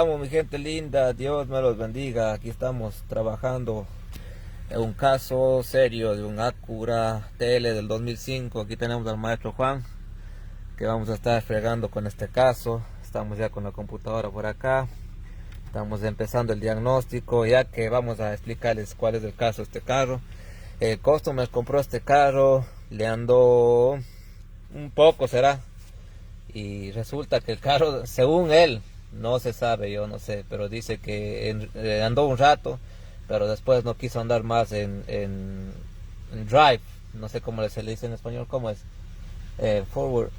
estamos, mi gente linda, Dios me los bendiga. Aquí estamos trabajando en un caso serio de un Acura TL del 2005. Aquí tenemos al maestro Juan, que vamos a estar fregando con este caso. Estamos ya con la computadora por acá. Estamos empezando el diagnóstico, ya que vamos a explicarles cuál es el caso de este carro. El customer compró este carro, le andó un poco, será, y resulta que el carro, según él, no se sabe, yo no sé, pero dice que andó un rato, pero después no quiso andar más en drive, no sé cómo se le dice en español, cómo es, forward,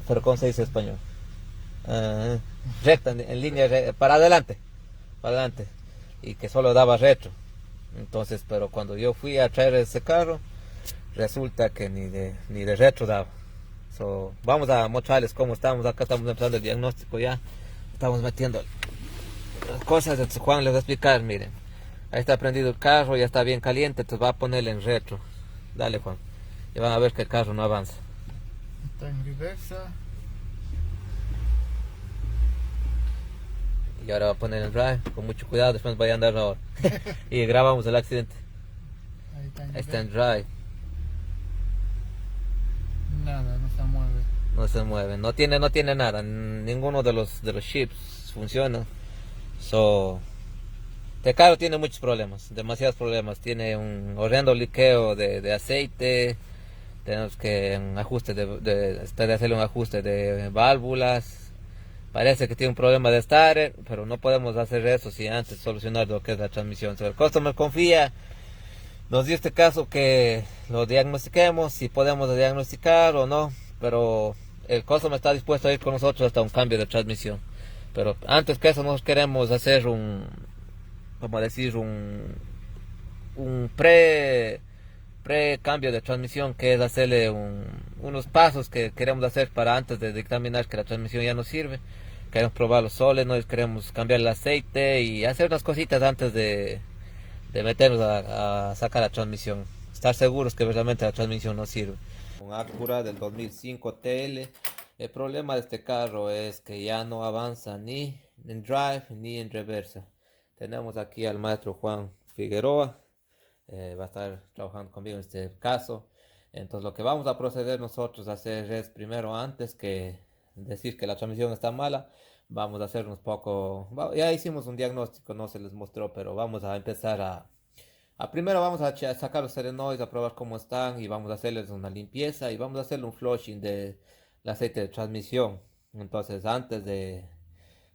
pero cómo se dice en español, recta, en línea, para adelante, y que solo daba retro. Entonces, pero cuando yo fui a traer ese carro, resulta que ni de retro daba. So, vamos a mostrarles cómo estamos. Acá estamos empezando el diagnóstico ya. Estamos metiendo las cosas. Entonces Juan les va a explicar, miren. Ahí está prendido el carro, ya está bien caliente, entonces va a ponerle en retro. Dale, Juan. Y van a ver que el carro no avanza. Está en reversa. Y ahora va a poner en drive, con mucho cuidado, después vaya a andar ahora. Y grabamos el accidente. Ahí está en drive. Nada, no se mueve. No se mueve, no tiene nada, ninguno de los chips funciona. So, este carro tiene muchos problemas, demasiados problemas. Tiene un horrendo liqueo de aceite. Tenemos que hacerle un ajuste de válvulas. Parece que tiene un problema de starter, pero no podemos hacer eso sin antes solucionar lo que es la transmisión. So, el customer confía, nos dio este caso que lo diagnostiquemos, si podemos diagnosticar o no, pero el customer está dispuesto a ir con nosotros hasta un cambio de transmisión. Pero antes que eso, nos queremos hacer un pre cambio de transmisión, que es hacerle unos pasos que queremos hacer para antes de dictaminar que la transmisión ya no sirve. Queremos probar los solenoids, queremos cambiar el aceite y hacer unas cositas antes de meternos a sacar la transmisión. Estar seguros que realmente la transmisión no sirve. Un Acura del 2005 TL. El problema de este carro es que ya no avanza ni en drive ni en reversa. Tenemos aquí al maestro Juan Figueroa. Va a estar trabajando conmigo en este caso. Entonces lo que vamos a proceder nosotros a hacer es, primero, antes que decir que la transmisión está mala, vamos a hacer unos poco, ya hicimos un diagnóstico, no se les mostró, pero vamos a empezar primero vamos a sacar los solenoids, a probar cómo están, y vamos a hacerles una limpieza y vamos a hacerle un flushing del aceite de transmisión. Entonces, antes de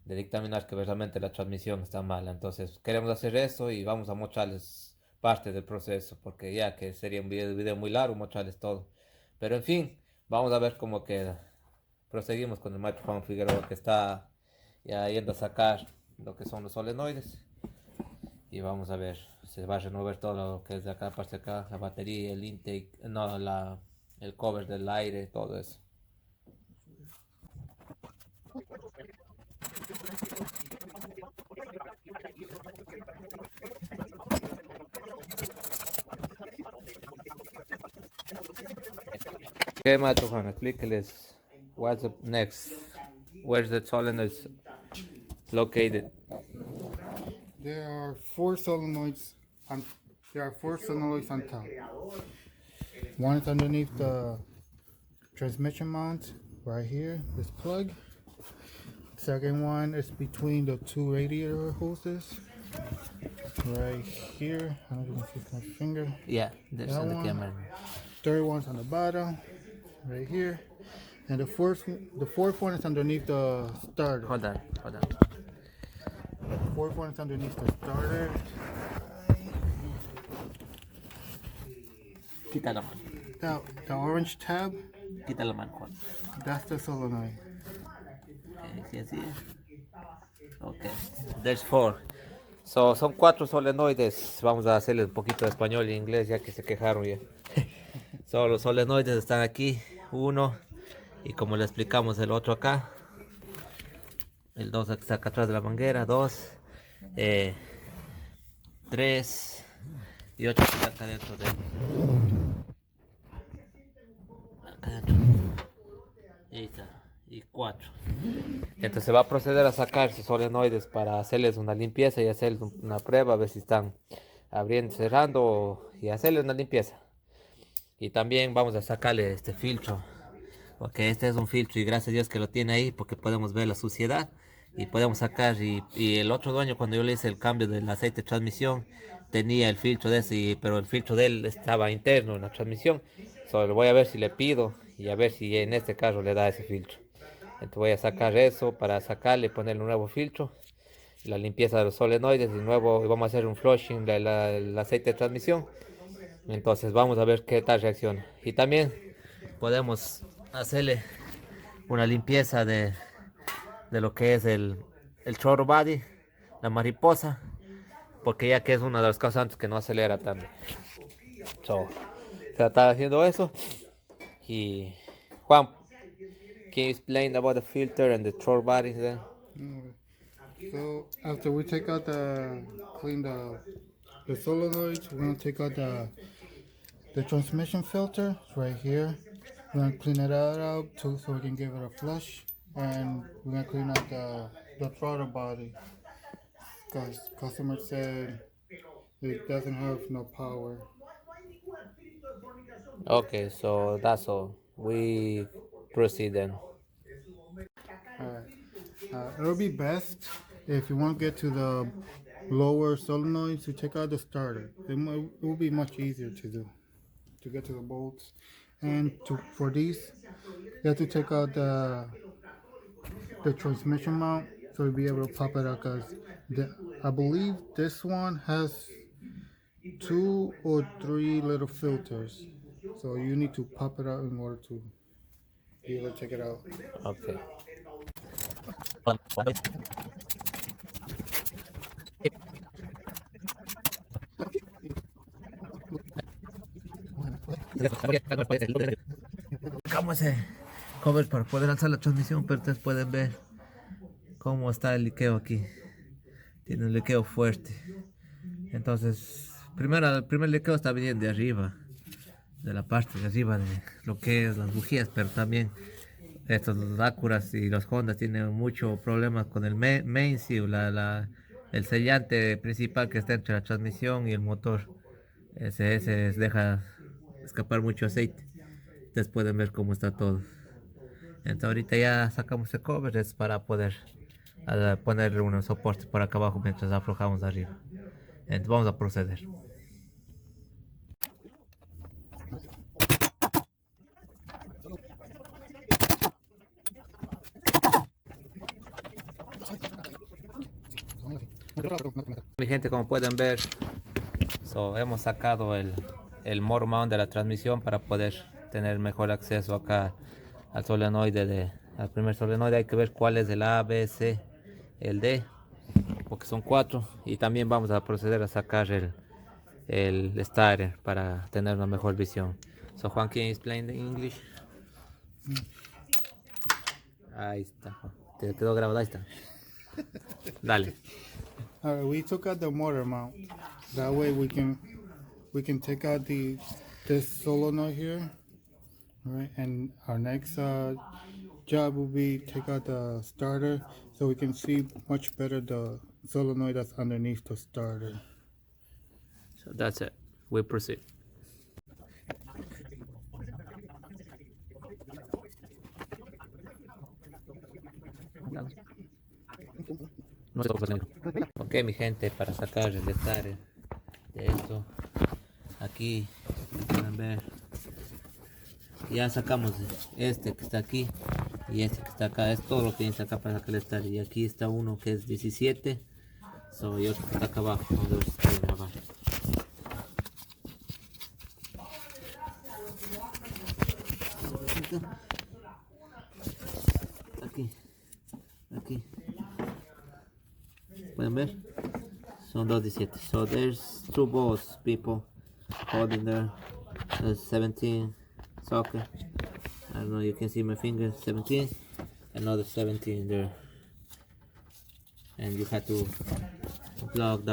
dictaminar que realmente la transmisión está mala, entonces queremos hacer eso y vamos a mostrarles parte del proceso, porque ya que sería un video muy largo mostrarles todo. Pero en fin, vamos a ver cómo queda. Proseguimos con el maestro Juan Figueroa, que está ya yendo a sacar lo que son los solenoides. Y vamos a ver, se va a remover todo lo que es de acá, parte de acá, la batería, el intake, no, el cover del aire, todo eso. Okay, maestro Juan, explíqueles what's up next. Where's the solenoids located? There are four solenoids on top. One is underneath the transmission mount right here, this plug. Second one is between the two radiator hoses right here. I don't know if you can see my finger. Yeah, there's That on the one. camera. Third one's on the bottom right here. And the fourth one is underneath the starter. Hold on. The fourth one is underneath the starter. Quita la mano. The orange tab, Quita la mano, Juan. that's the solenoid. Okay, así es. Okay, there's four. So, son 4 solenoides. Vamos a hacerle un poquito de español e inglés, ya que se quejaron ya. So, los solenoides están aquí. Uno. Y como le explicamos, el otro acá. El 2 está acá atrás de la manguera. 2. 3. Y 8 está acá dentro de... Acá dentro. Ahí está. y 4. Entonces se va a proceder a sacar sus solenoides para hacerles una limpieza y hacerles una prueba, a ver si están abriendo, cerrando y hacerles una limpieza. Y también vamos a sacarle este filtro, porque este es un filtro y gracias a Dios que lo tiene ahí, porque podemos ver la suciedad y podemos sacar. Y el otro dueño, cuando yo le hice el cambio del aceite de transmisión, tenía el filtro de ese, pero el filtro de él estaba interno en la transmisión. Solo voy a ver si le pido y a ver si en este carro le da ese filtro. Entonces voy a sacar eso para sacarle y ponerle un nuevo filtro, la limpieza de los solenoides y nuevo, vamos a hacer un flushing del aceite de transmisión. Entonces vamos a ver qué tal reacciona. Y también podemos hacerle una limpieza de lo que es el throttle body, la mariposa, porque ya que es una de las causantes que no acelera también. So, se está haciendo eso. Y Juan, can you explain about the filter and the throttle body then? Okay. So after we take out clean the solenoids, we're gonna take out the transmission filter. It's right here. We're gonna clean it out too, so we can give it a flush, and we're gonna clean out the throttle body because customer said it doesn't have no power. Okay, so that's all. We proceed then. Alright. It'll be best if you want to get to the lower solenoids to take out the starter. It will be much easier to do to get to the bolts. And for these, you have to take out the transmission mount so you'll be able to pop it out. Cause I believe this one has 2 or 3 little filters, so you need to pop it out in order to be able to take it out. Okay. Sacamos ese cover para poder alzar la transmisión, pero ustedes pueden ver cómo está el liqueo aquí. Tiene un liqueo fuerte. Entonces, primero, el primer liqueo está viniendo de arriba, de la parte de arriba de lo que es las bujías, pero también estos los Acuras y los Hondas tienen mucho problemas con el main seal, el sellante principal que está entre la transmisión y el motor. Ese deja escapar mucho aceite. Ustedes pueden ver cómo está todo. Entonces ahorita ya sacamos el cover, es para poder ponerle unos soportes por acá abajo mientras aflojamos arriba. Entonces vamos a proceder. Mi gente, como pueden ver, hemos sacado el motor mount de la transmisión para poder tener mejor acceso acá al solenoide al primer solenoide. Hay que ver cuál es el A, B, C, el D, porque son 4. Y también vamos a proceder a sacar el starter para tener una mejor visión. So Juan, can you explain in English? Ahí está. Te quedó grabado, ahí está. Dale. Alright, we took out the motor mount. That way we can take out this solenoid here. Alright, and our next job will be take out the starter so we can see much better the solenoid that's underneath the starter. So that's it. We proceed. Ok, mi gente, para sacar el starter de esto, aquí pueden ver, ya sacamos este que está aquí y este que está acá. Es todo lo que tienes acá para sacar el starter. Y aquí está uno que es 17, y otro que está acá abajo. Vamos a ver si se puede grabar. Aquí pueden ver, son 217. So there's 2 balls, people, holding there. There's 17 socket. I don't know, you can see my fingers. 17, another 17 there, and you have to plug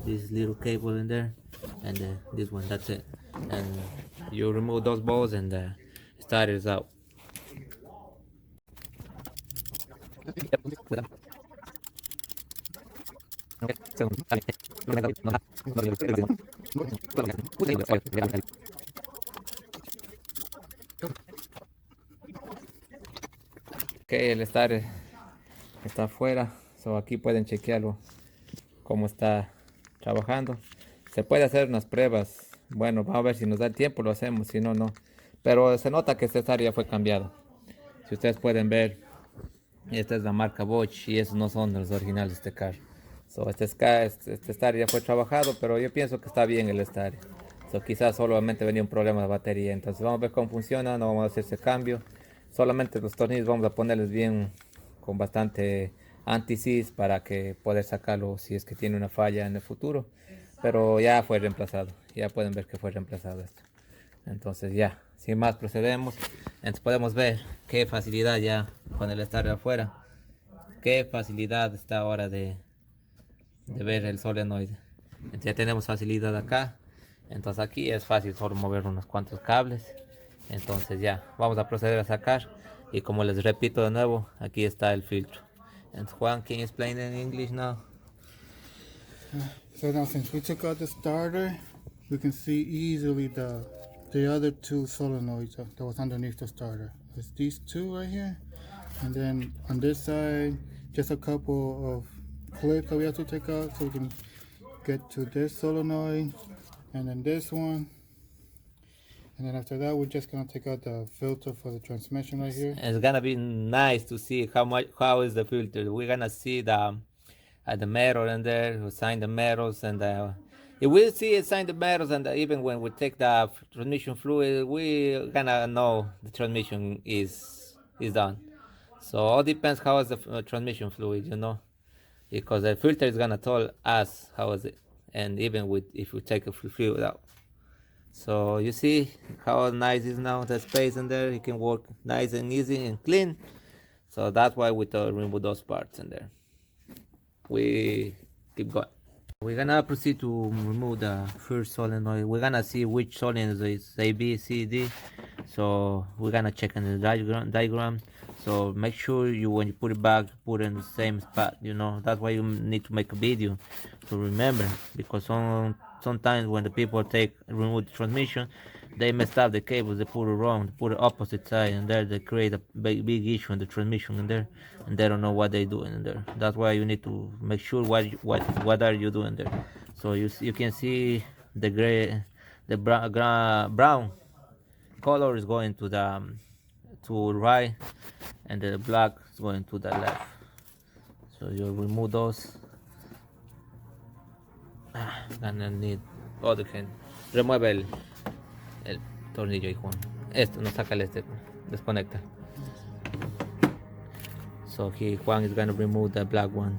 this little cable in there, and this one. That's it. And you remove those balls, and the starter is out. Ok, el estar está afuera, so aquí pueden chequearlo cómo está trabajando. Se puede hacer unas pruebas. Bueno, vamos a ver si nos da el tiempo, lo hacemos, si no, no. Pero se nota que este estar ya fue cambiado. Si ustedes pueden ver, esta es la marca Bosch y esos no son los originales de este carro. So, este estar ya fue trabajado, pero yo pienso que está bien el estar. So, quizás solamente venía un problema de batería. Entonces vamos a ver cómo funciona, no vamos a hacer ese cambio. Solamente los tornillos vamos a ponerles bien con bastante anti-seize para que poder sacarlo si es que tiene una falla en el futuro. Pero ya fue reemplazado, ya pueden ver que fue reemplazado esto. Entonces ya, sin más procedemos. Entonces podemos ver qué facilidad ya con el estar de afuera. Qué facilidad está ahora de ver el solenoid. Entonces ya tenemos facilidad acá. Entonces aquí es fácil solo mover unos cuantos cables. Entonces ya, vamos a proceder a sacar. Y como les repito de nuevo, aquí está el filtro. And Juan, can you explain in English now? So now since we took out the starter, we can see easily the other two solenoids that was underneath the starter. It's these two right here. And then on this side, just a couple of clips that we have to take out so we can get to this solenoid and then this one. And then after that, we're just gonna take out the filter for the transmission right here. It's gonna be nice to see how is the filter. We're gonna see the metal in there, we sign the metals, and if we see it sign the metals, and even when we take the transmission fluid, we gonna know the transmission is done. So all depends how is the transmission fluid, because the filter is gonna tell us how is it, and even with if we take a fluid out. So you see how nice is now the space in there. You can work nice and easy and clean. So that's why we remove those parts in there. We keep going. We're gonna proceed to remove the first solenoid. We're gonna see which solenoid is A, B, C, D. So we're gonna check in the diagram. So make sure when you put it back, put it in the same spot. That's why you need to make a video to remember, because sometimes when the people remove the transmission, they messed up the cables. They put it wrong. They put it opposite side, and there they create a big issue in the transmission in there, and they don't know what they're doing in there. That's why you need to make sure what are you doing there. So you can see the gray, the brown color is going to right, and the black is going to the left. So you remove those. Gonna need other hand. Remueve el tornillo, hijo. Esto, no saca este, desconecta. So here Juan is gonna remove the black one.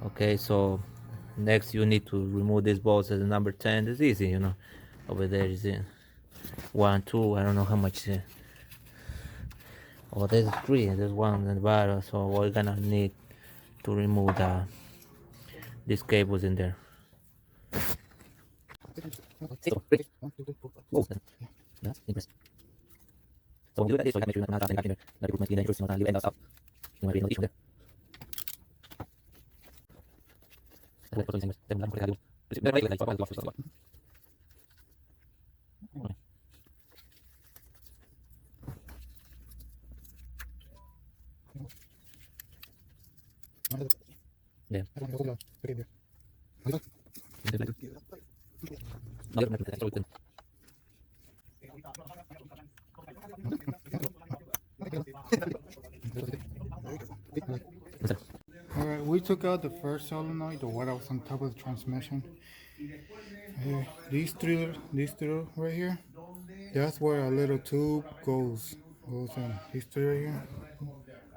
Okay, so next you need to remove this bolts as the number 10. It's easy, Over there is it. 1, 2, I don't know how much. Oh, there's 3, and there's 1 in the bottom. So we're gonna need to remove these cables in there. So when you do that, so you have to make sure you're not dropping anything there. Not your dangerous, not leave end up. You want to be no issue there. Yeah. Alright, we took out the first solenoid, the one that was on top of the transmission. Here, these three right here, that's where a little tube goes in. These three right here.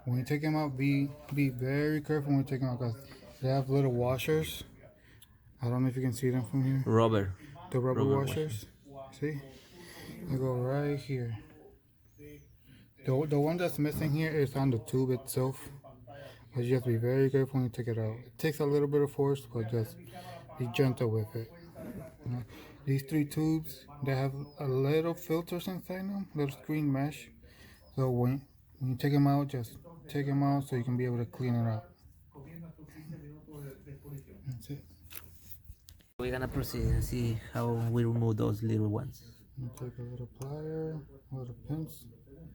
When you take them out, be very careful when you take them out, because they have little washers. I don't know if you can see them from here. Rubber. The rubber washers. See? They go right here. The one that's missing here is on the tube itself. But you have to be very careful when you take it out. It takes a little bit of force, but just be gentle with it. These 3 tubes, they have a little filters inside them, little screen mesh. So when you take them out, just take them out so you can be able to clean it out. That's it. We're gonna proceed and see how we remove those little ones. You take a little plier, a little pinch,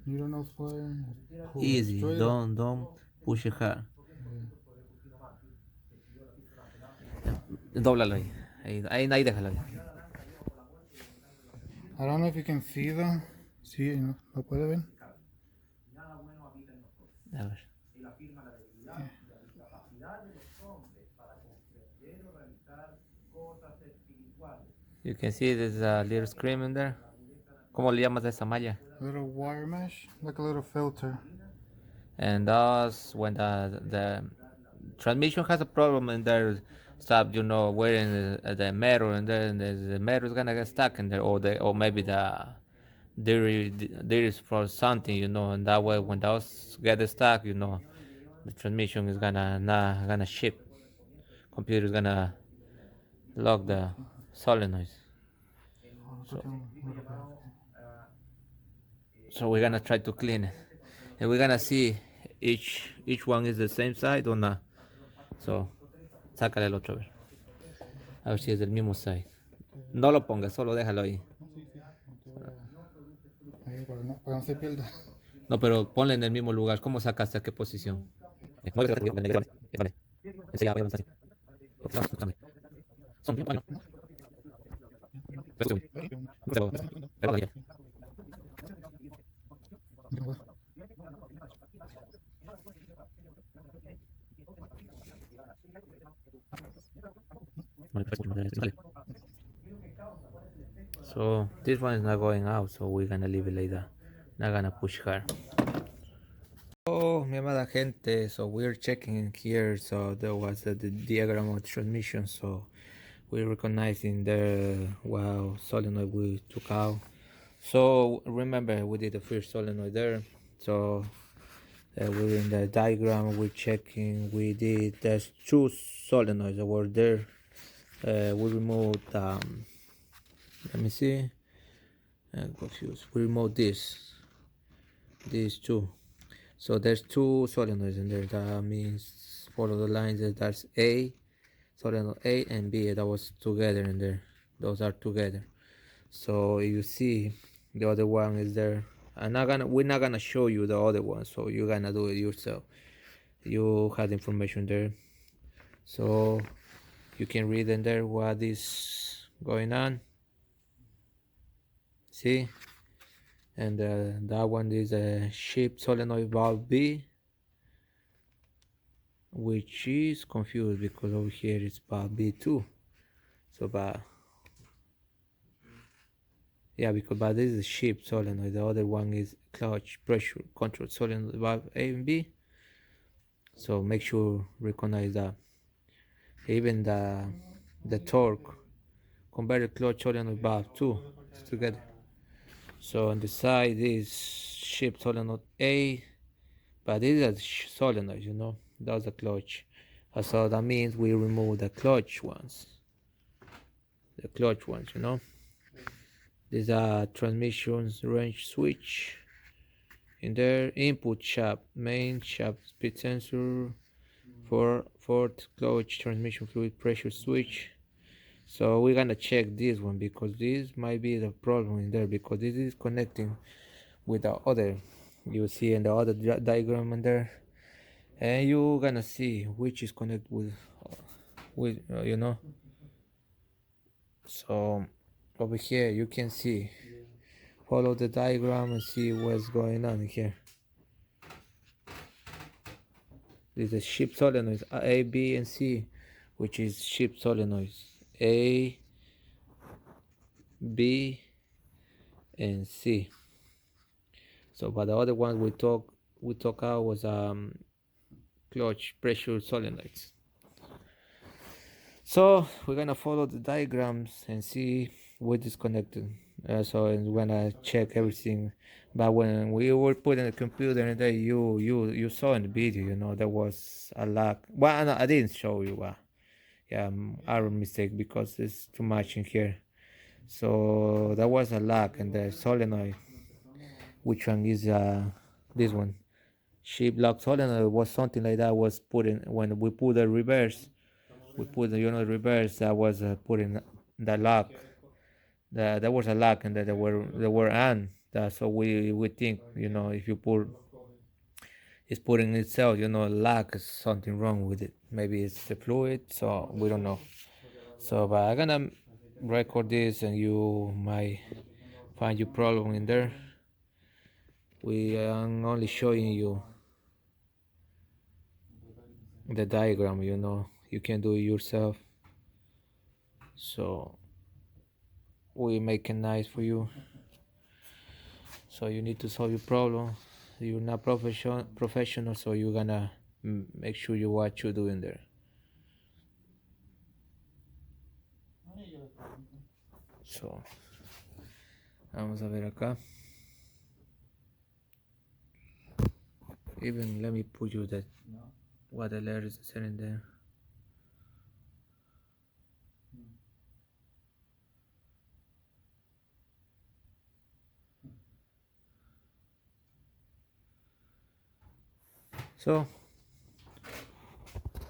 needle nose plier, pull it Easy, straight up. don't push it hard. Yeah. Dóblalo ahí déjalo ahí. I don't know if you can see them. Sí, ¿no? ¿Lo puede ver? A ver. You can see there's a little screen in there. ¿Cómo le llamas a esa malla? A little wire mesh, like a little filter. And that's when the transmission has a problem in there. Stop, wearing the metal, and then the metal is gonna get stuck in there, or maybe there is for something, and that way when those get stuck, the transmission is not gonna ship. Computer is gonna lock the solenoids. So we're gonna try to clean it, and we're gonna see each one is the same side or not. So sácale el otro a ver si es del mismo side. No lo pongas, solo déjalo ahí. Ahí, para no se pierda. No, pero ponle en el mismo lugar. ¿Cómo sacaste a qué posición? So this one is not going out, so we're gonna leave it like that. Not gonna push hard. Oh, mi amada gente, so we're checking here. So there was the diagram of transmission. So we're recognizing the solenoid we took out. So remember we did the first solenoid there. So we're in the diagram, we're checking, there's two solenoids that were there. We removed let me see, I'm confused. We removed these two. So there's two solenoids in there. That means follow the lines. That's A, solenoid A and B. That was together in there. Those are together. So you see, the other one is there. We're not gonna show you the other one. So you're gonna do it yourself. You have the information there. So you can read in there what is going on. See, and that one is a shaped solenoid valve B, which is confused because over here it's valve B2. So but this is a shaped solenoid. The other one is clutch pressure control solenoid valve A and B. So make sure recognize that. Even the torque converter clutch solenoid valve 2 together. So on the side is shaped solenoid A, but this is a solenoid, that's a clutch. So that means we remove the clutch ones. These are transmissions range switch. In there, input shaft, main shaft speed sensor, fourth clutch transmission fluid pressure switch. So we're gonna check this one because this might be the problem in there, because this is connecting with the other. You see in the other diagram in there, and you're gonna see which is connected with So over here you can see, follow the diagram and see what's going on here. This is ship solenoids A, B, and C, which is ship solenoids A, B, and C. So, but the other one we took out was clutch pressure solenoids. So we're gonna follow the diagrams and see what is connected. So we're gonna check everything. But when we were putting the computer in there, you saw in the video, there was a lag. Well, no, I didn't show you. Our mistake because it's too much in here. So there was a lag in the solenoid. Which one is this one? ship lock solenoid was something like that was put in when we put the reverse. We put the reverse that was put in the lock. There was a lock and there were on. So we think if you put it's putting itself lock is something wrong with it. Maybe it's the fluid. So we don't know. So but I'm gonna record this and you might find your problem in there. We am only showing you the diagram, you can do it yourself, so we make it nice for you. So you need to solve your problem. You're not professional, so you're gonna make sure you what you're doing there. So vamos a ver acá. Even let me put you that what the letters are saying there. So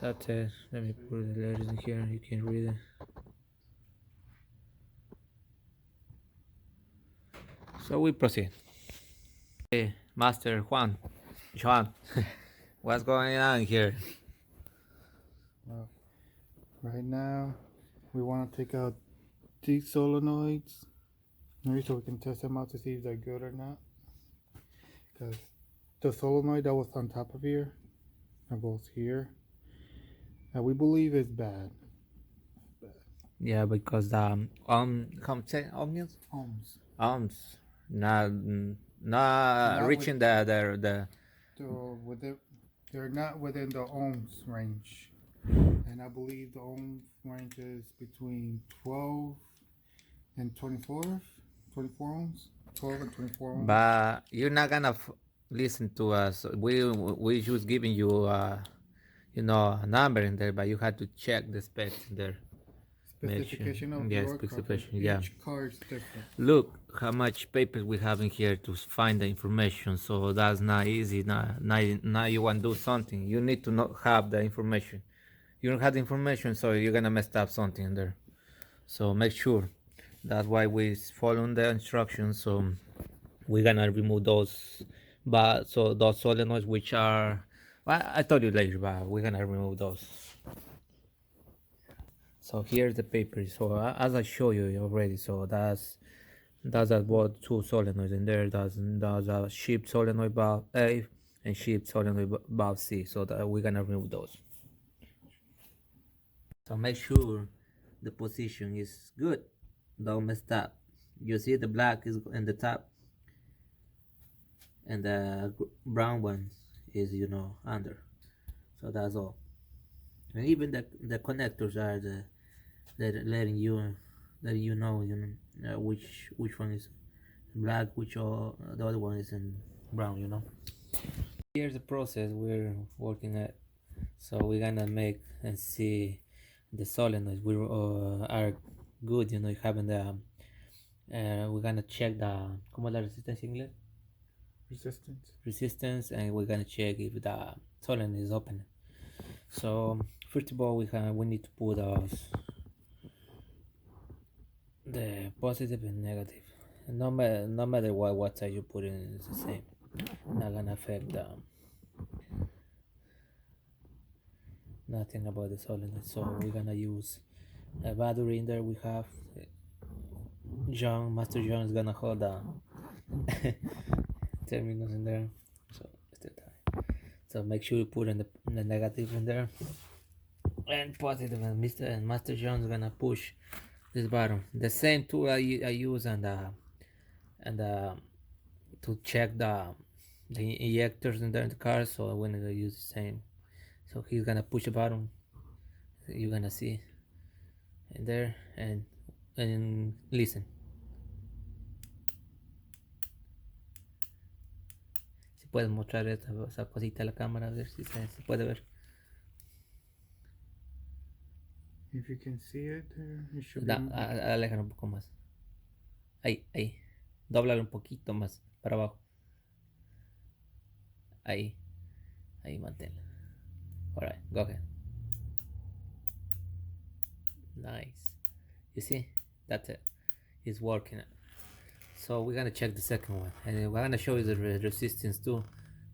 that's it. Let me put the letters in here. You can read it. So we proceed. Hey, Master Juan, what's going on here? Right now, we want to take out these solenoids, maybe so we can test them out to see if they're good or not. Because the solenoid that was on top of here, are both here, and we believe it's bad. Yeah, because the come say ohms not reaching the They're not within the ohms range, and I believe the ohms range is between 12 and 24 ohms, 12 and 24 ohms. But you're not gonna listen to us. We just giving you a number in there, but you had to check the specs in there. Specification of your specification. Each Yeah. car is different. Look how much papers we have in here to find the information. So that's not easy. Now you want to do something. You need to not have the information. You don't have the information, so you're gonna mess up something in there. So make sure. That's why we follow the instructions. So we're gonna remove those. But so those solenoids which are, well, I told you later, but we're gonna remove those. So here's the paper. So as I show you already, so that's about two solenoids in there. That's a ship solenoid valve A and ship solenoid valve C. So that we're gonna remove those. So make sure the position is good. Don't mess up. You see the black is in the top, and the brown one is under. So that's all. And even the connectors are letting you know which one is black, which the other one is in brown. Here's the process we're working at. So we're gonna make and see the solenoids we are good, having the we're gonna check the como la resistencia en inglés, resistance, and we're gonna check if the solenoid is open. So first of all, we need to put the positive and negative. No matter what side you put in, it's the same. Not gonna affect nothing about the solenoid. So we're gonna use a battery in there. We have Master John is gonna hold the terminals in there. So make sure you put in the negative in there and positive, and Master John is gonna push this button. The same tool I use and to check the injectors in the car. So I'm gonna use the same. So he's gonna push a button. You're gonna see in there and listen. Si puedes mostrar esa cosita a la cámara, a ver si se puede ver. If you can see it, it should Aléjalo un poco más. Ahí. Dóblalo un poquito más para abajo. Ahí. Ahí manténla. Alright, go ahead. Nice. You see? That's it. It's working. So we're gonna check the second one, and we're gonna show you the resistance too.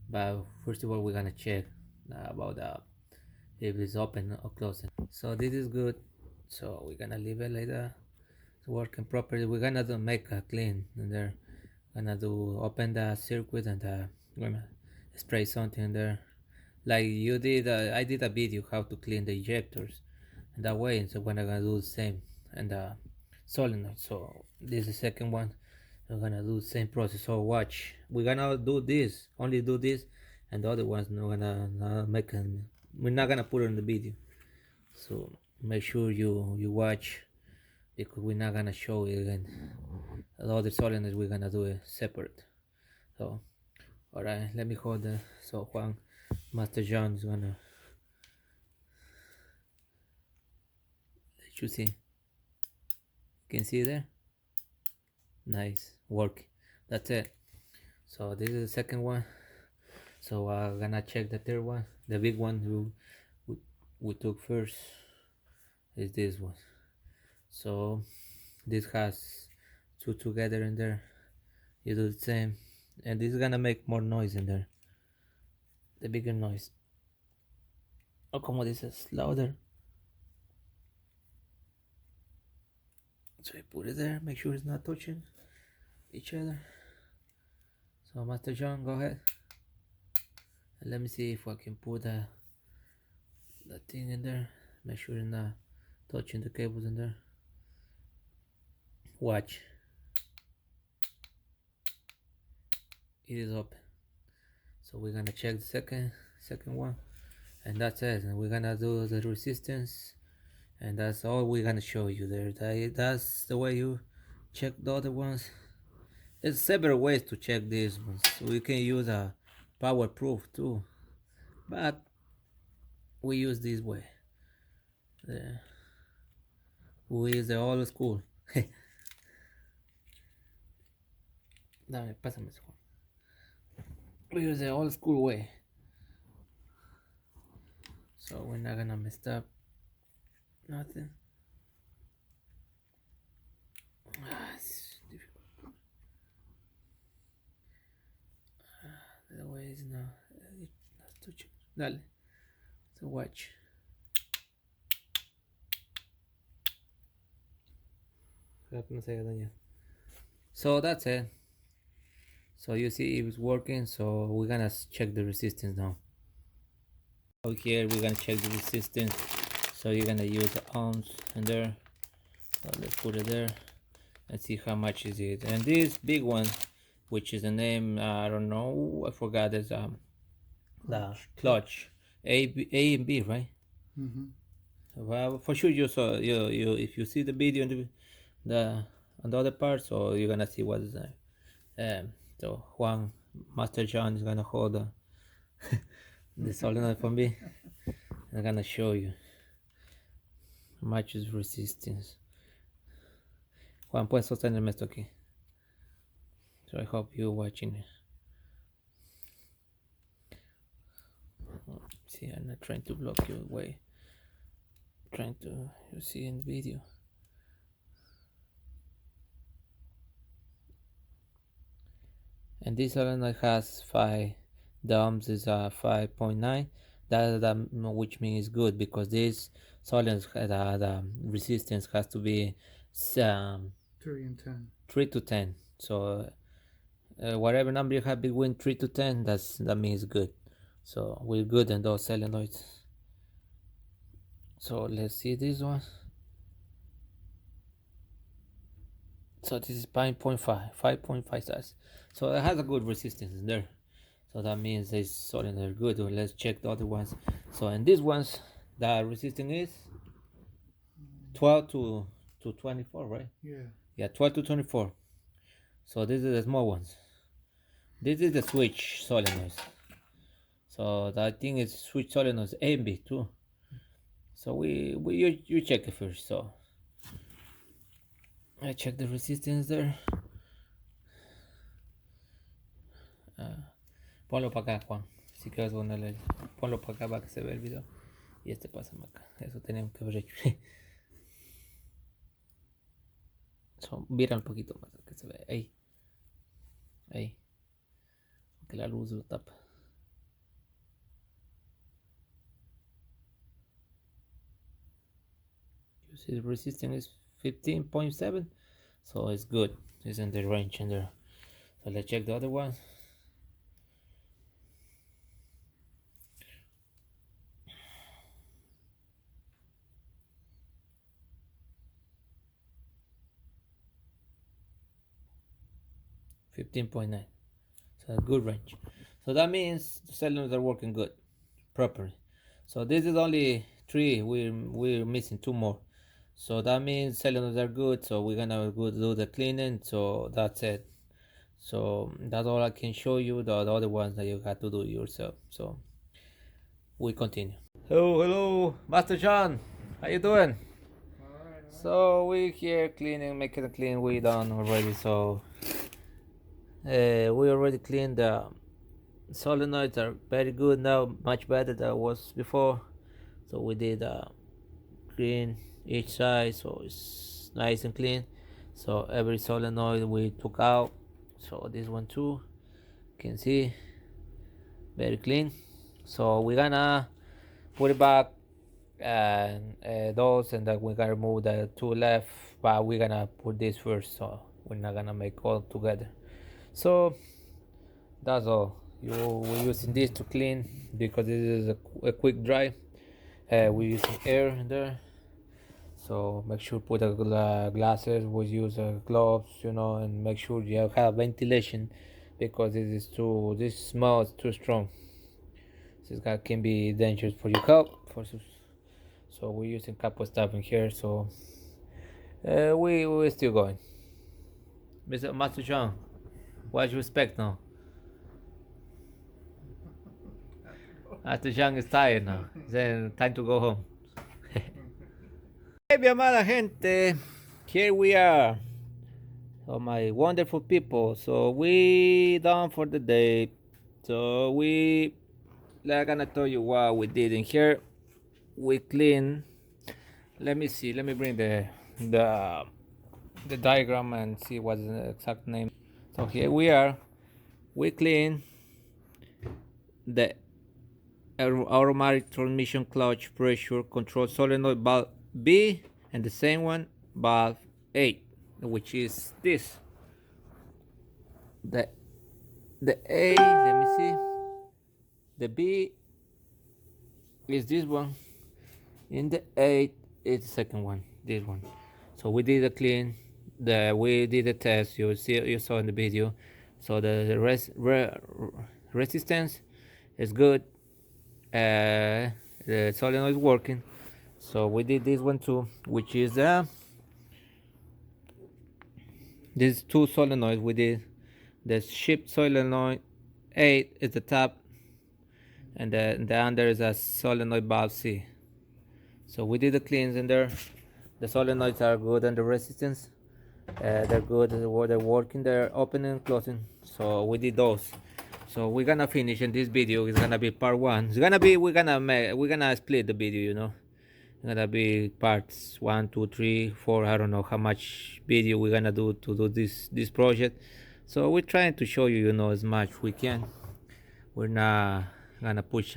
But first of all, we're gonna check about if it's open or closed. So this is good. So we're gonna leave it like that. It's working properly. We're gonna make a clean in there. Gonna do open the circuit and gonna spray something in there, like you did. I did a video how to clean the injectors, and that way. So we're gonna do the same and the solenoid. So this is the second one. We're gonna do the same process. So watch. We're gonna do this. Only do this, and the other ones we're gonna make. We're not gonna put it in the video. So make sure you watch, because we're not gonna show it again. The other solenoids we're gonna do it separate. So alright, let me hold the, so Juan, Master John is gonna let you see. You can see there? Nice work. That's it. So this is the second one. So I'm gonna check the third one. The big one we took first is this one. So this has two together in there. You do the same, and this is gonna make more noise in there. The bigger noise. Oh, como this is louder. So I put it there. Make sure it's not touching each other. So Master John, go ahead. And let me see if I can put the thing in there. Make sure it's not touching the cables in there. Watch. It is open. So we're gonna check the second one, and that's it. And we're gonna do the resistance, and that's all we're gonna show you there. That's the way you check the other ones. There's several ways to check these ones. We can use a power proof too, but we use this way. We use the old school. Dame, pásame eso. We use the old school way. So we're not gonna mess up nothing. It's difficult. The way is now. Let's touch it. Dale. So watch. So that's it. So you see it's working. So we're gonna check the resistance now. So here we're gonna check the resistance. So you're gonna use the ohms in there. So let's put it there and see how much is it. And this big one, which is the name, I don't know, I forgot, is the clutch, A and B, right? Mm-hmm. Well, for sure you saw, you if you see the video and the on the other part, so you're gonna see what is that. So Juan, Master John is gonna hold the solenoid for me. I'm gonna show you how much is resistance. Juan, puedes sostenerme esto aquí. So I hope you're watching it. See, I'm not trying to block your way. I'm trying to, you see in the video. And this solenoid has 5. The ohms is 5.9. That which means good, because this solenoid the resistance has to be 3 and 10. 3 to 10. So whatever number you have between 3 to 10, that means good. So we're good in those solenoids. So let's see this one. So this is 5.5 size. So it has a good resistance in there. So that means this solenoid are good. Well, let's check the other ones. So in these ones, the resistance is 12 to 24, right? Yeah, 12 to 24. So this is the small ones. This is the switch solenoids. So that thing is switch solenoids A and B too. So you check it first. So I check the resistance there. Ponlo para acá, Juan. Si quieres ponerle, ponlo para acá para que se vea el video. Y este pasa acá. Eso teníamos que haber hecho. Vira un poquito más que se ve. Ahí. Ahí. Que la luz lo tapa. You see the resistance is 15.7. So it's good. It's in the range in there. So let's check the other one. $15.9. So a good range. So that means the solenoids are working good, properly. So this is only 3. We're missing 2 more. So that means solenoids are good. So we're gonna go do the cleaning. So that's it. So that's all I can show you. The other ones that you have to do yourself. So we continue. Hello, Master John. How you doing? So we here cleaning, making it clean. We done already. So we already cleaned the solenoids. Are very good now, much better than it was before. So we did clean each side, so it's nice and clean. So every solenoid we took out. So this one too, you can see, very clean. So we're gonna put it back and those, and then we're gonna remove the 2 left, but we're gonna put this first, so we're not gonna make all together. So that's all. We're using this to clean because this is a quick dry. We're using air in there, so make sure put the glasses. We use gloves, and make sure you have ventilation because this smell is too strong. This guy can be dangerous for your health. So we're using a couple stuff in here. So we're still going. Mr. Master John, what do you expect now? Master John is tired now. Then time to go home. Hey, mi amada gente, here we are. Oh, my wonderful people. So we done for the day. So we gonna tell you what we did in here. We clean. Let me see. Let me bring the diagram and see what's the exact name. So here we are. We clean the automatic transmission clutch pressure control solenoid valve B, and the same one valve 8, which is this. The A, let me see. The B is this one. In the 8 is the second one, this one. So we did a clean. We did a test. You saw in the video. So the resistance is good. The solenoid is working. So we did this one too, which is these 2 solenoids. We did the shift solenoid 8 is the top, and the under is a solenoid valve C. So we did the cleans in there. The solenoids are good under resistance. They're good. They're working. They're opening and closing. So we did those. So we're gonna finish in this video. It's gonna be part 1. It's gonna be we're gonna split the video. It's gonna be parts 1, 2, 3, 4. I don't know how much video we're gonna do to do this project. So we're trying to show you, as much we can. We're not gonna push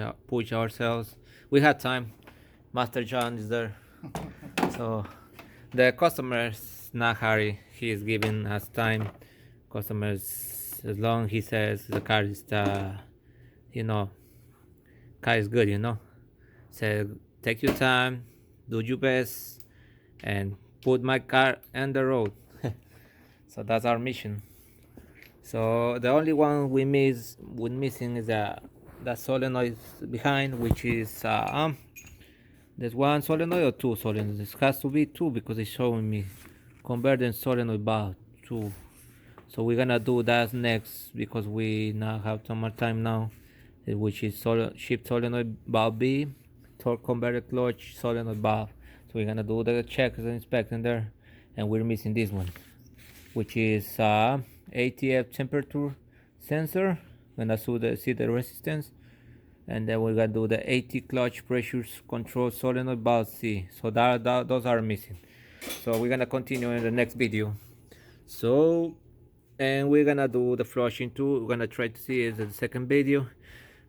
ourselves. We have time. Master John is there. So the customers not hurry. He is giving us time. Customers, as long he says the car is car is good. So take your time, do your best, and put my car on the road. So that's our mission. So the only one we're missing is the solenoid behind, which is there's 1 solenoid or 2 solenoids. This has to be 2 because it's showing me converting solenoid valve 2. So we're gonna do that next because we now have some more time now, which is shift solenoid valve B, torque converter clutch solenoid valve. So we're gonna do the checks and inspection there, and we're missing this one, which is ATF temperature sensor. Gonna see the resistance. and then we're gonna do the 80 clutch pressure control solenoid valve C. So those are missing. So we're gonna continue in the next video. So, and we're gonna do the flushing too. We're gonna try to see it in the second video.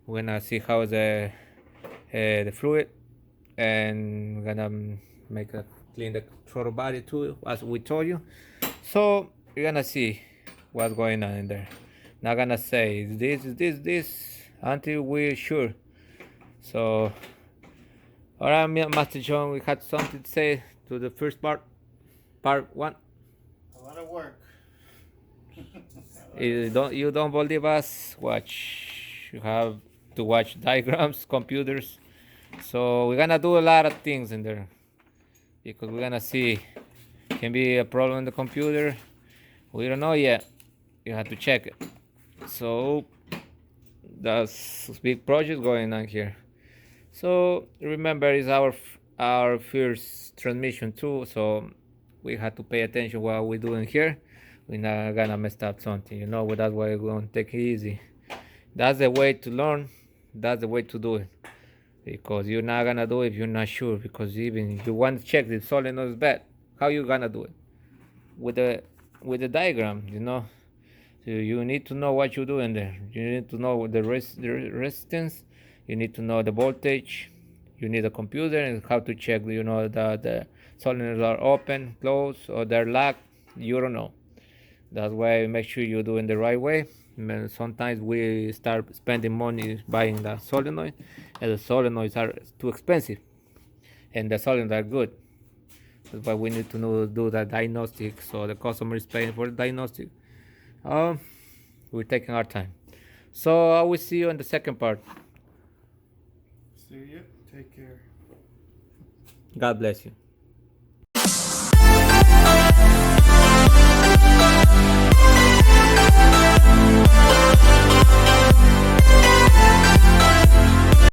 We're gonna see how the fluid, and we're gonna make a clean the throttle body too, as we told you. So you're gonna see what's going on in there. Not gonna say this until we're sure. So, alright, Master John, we had something to say to the first part 1. A lot of work. You don't believe us? Watch. You have to watch diagrams, computers. So we're gonna do a lot of things in there, because we're gonna see can be a problem in the computer. We don't know yet. You have to check it. So that's big project going on here. So remember, it's our first transmission too, so we have to pay attention what we're doing here. We're not gonna mess up something, you know. That's why we're gonna take it easy. That's the way to learn. That's the way to do it, because you're not gonna do it if you're not sure. Because even if you want to check the solenoid is bad, how you gonna do it? With the diagram, you know. So you need to know what you're doing there. You need to know the resistance. You need to know the voltage. You need a computer and how to check. You know the solenoids are open, closed, or they're locked. You don't know. That's why make sure you're doing the right way. Sometimes we start spending money buying the solenoid, and the solenoids are too expensive, and the solenoids are good. That's why we need to do the diagnostic. So the customer is paying for the diagnostic. We're taking our time. So I will see you in the second part. See you. Take care. God bless you.